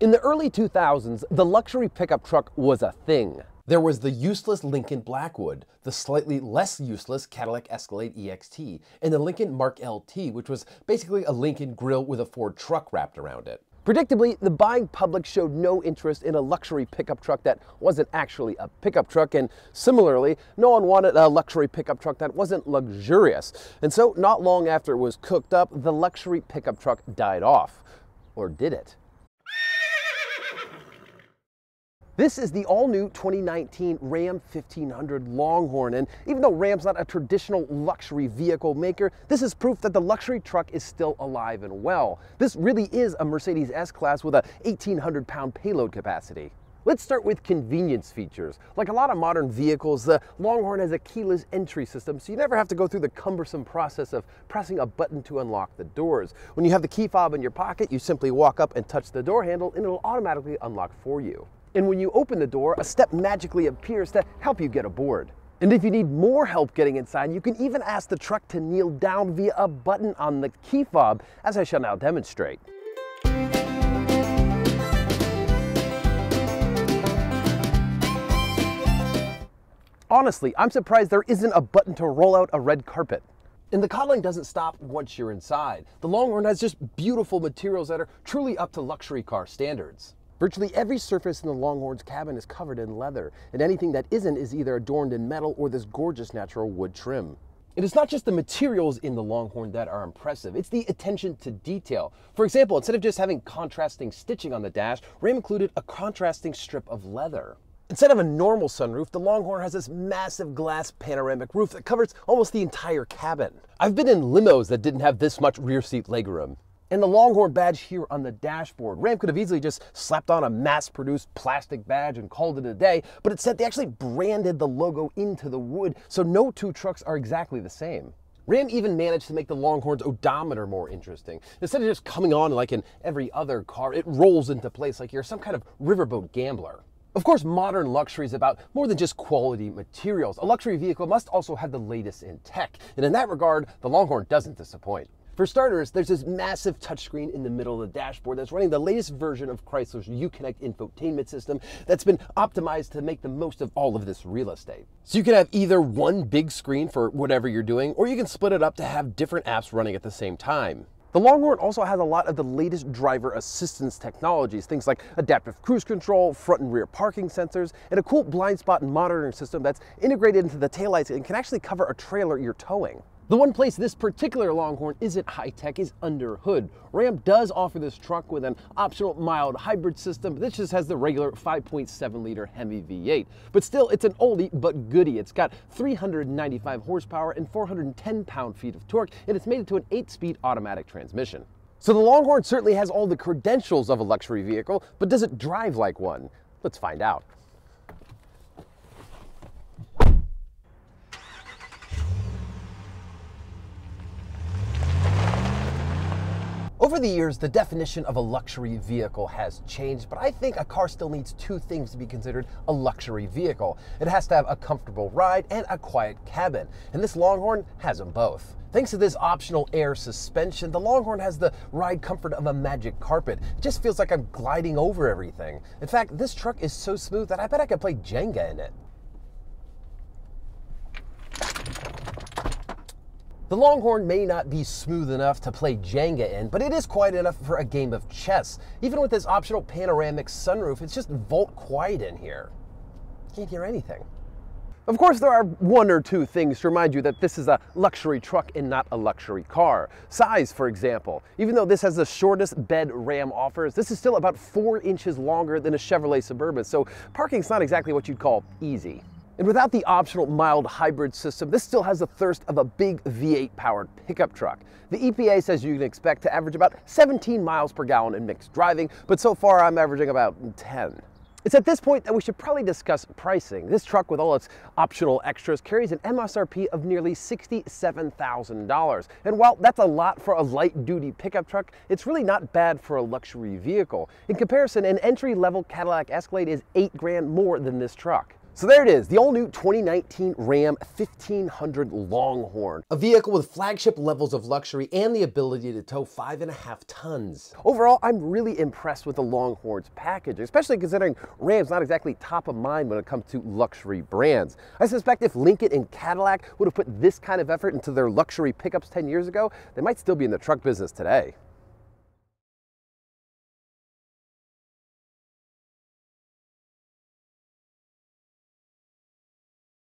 In the early 2000s, the luxury pickup truck was a thing. There was the useless Lincoln Blackwood, the slightly less useless Cadillac Escalade EXT, and the Lincoln Mark LT, which was basically a Lincoln grill with a Ford truck wrapped around it. Predictably, the buying public showed no interest in a luxury pickup truck that wasn't actually a pickup truck, and similarly, no one wanted a luxury pickup truck that wasn't luxurious. And so, not long after it was cooked up, the luxury pickup truck died off. Or did it? This is the all-new 2019 Ram 1500 Longhorn, and even though Ram's not a traditional luxury vehicle maker, this is proof that the luxury truck is still alive and well. This really is a Mercedes S-Class with a 1,800-pound payload capacity. Let's start with convenience features. Like a lot of modern vehicles, the Longhorn has a keyless entry system, so you never have to go through the cumbersome process of pressing a button to unlock the doors. When you have the key fob in your pocket, you simply walk up and touch the door handle, and it'll automatically unlock for you. And when you open the door, a step magically appears to help you get aboard. And if you need more help getting inside, you can even ask the truck to kneel down via a button on the key fob, as I shall now demonstrate. Honestly, I'm surprised there isn't a button to roll out a red carpet. And the coddling doesn't stop once you're inside. The Longhorn has just beautiful materials that are truly up to luxury car standards. Virtually every surface in the Longhorn's cabin is covered in leather, and anything that isn't is either adorned in metal or this gorgeous natural wood trim. And it's not just the materials in the Longhorn that are impressive, it's the attention to detail. For example, instead of just having contrasting stitching on the dash, Ram included a contrasting strip of leather. Instead of a normal sunroof, the Longhorn has this massive glass panoramic roof that covers almost the entire cabin. I've been in limos that didn't have this much rear seat legroom. And the Longhorn badge here on the dashboard. Ram could have easily just slapped on a mass-produced plastic badge and called it a day, but instead they actually branded the logo into the wood, so no two trucks are exactly the same. Ram even managed to make the Longhorn's odometer more interesting. Instead of just coming on like in every other car, it rolls into place like you're some kind of riverboat gambler. Of course, modern luxury is about more than just quality materials. A luxury vehicle must also have the latest in tech, and in that regard, the Longhorn doesn't disappoint. For starters, there's this massive touchscreen in the middle of the dashboard that's running the latest version of Chrysler's Uconnect infotainment system that's been optimized to make the most of all of this real estate. So you can have either one big screen for whatever you're doing, or you can split it up to have different apps running at the same time. The Longhorn also has a lot of the latest driver assistance technologies, things like adaptive cruise control, front and rear parking sensors, and a cool blind spot monitoring system that's integrated into the taillights and can actually cover a trailer you're towing. The one place this particular Longhorn isn't high-tech is under hood. Ram does offer this truck with an optional mild hybrid system, but this just has the regular 5.7-liter Hemi V8. But still, it's an oldie but goodie. It's got 395 horsepower and 410 pound-feet of torque, and it's made it to an 8-speed automatic transmission. So the Longhorn certainly has all the credentials of a luxury vehicle, but does it drive like one? Let's find out. Over the years, the definition of a luxury vehicle has changed, but I think a car still needs two things to be considered a luxury vehicle. It has to have a comfortable ride and a quiet cabin, and this Longhorn has them both. Thanks to this optional air suspension, the Longhorn has the ride comfort of a magic carpet. It just feels like I'm gliding over everything. In fact, this truck is so smooth that I bet I could play Jenga in it. The Longhorn may not be smooth enough to play Jenga in, but it is quiet enough for a game of chess. Even with this optional panoramic sunroof, it's just vault quiet in here. Can't hear anything. Of course, there are one or two things to remind you that this is a luxury truck and not a luxury car. Size, for example. Even though this has the shortest bed Ram offers, this is still about 4 inches longer than a Chevrolet Suburban, so parking's not exactly what you'd call easy. And without the optional mild hybrid system, this still has the thirst of a big V8 powered pickup truck. The EPA says you can expect to average about 17 miles per gallon in mixed driving, but so far I'm averaging about 10. It's at this point that we should probably discuss pricing. This truck with all its optional extras carries an MSRP of nearly $67,000. And while that's a lot for a light-duty pickup truck, it's really not bad for a luxury vehicle. In comparison, an entry-level Cadillac Escalade is $8 grand more than this truck. So there it is, the all-new 2019 Ram 1500 Longhorn, a vehicle with flagship levels of luxury and the ability to tow 5.5 tons. Overall, I'm really impressed with the Longhorn's package, especially considering Ram's not exactly top of mind when it comes to luxury brands. I suspect if Lincoln and Cadillac would have put this kind of effort into their luxury pickups 10 years ago, they might still be in the truck business today.